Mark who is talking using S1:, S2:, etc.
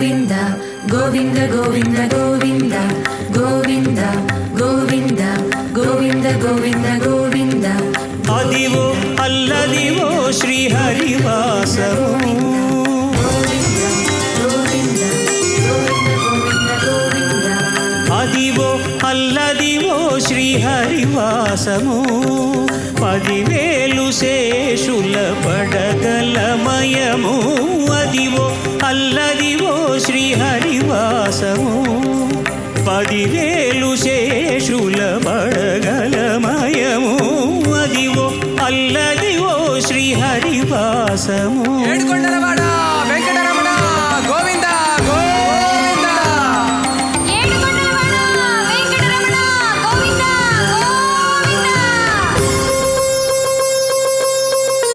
S1: Govinda Govinda Govinda Govinda Govinda Govinda Govinda Govinda Govinda
S2: Adivo Alladivo శ్రీహరివాసము Adivo Alladivo శ్రీహరివాసము 10,000 శేషుల పడగలమయము Adivo Alladivo శ్రీహరివాసము 10,000 శేషుల పడగలమయము Adivo Alladivo శ్రీహరివాసము.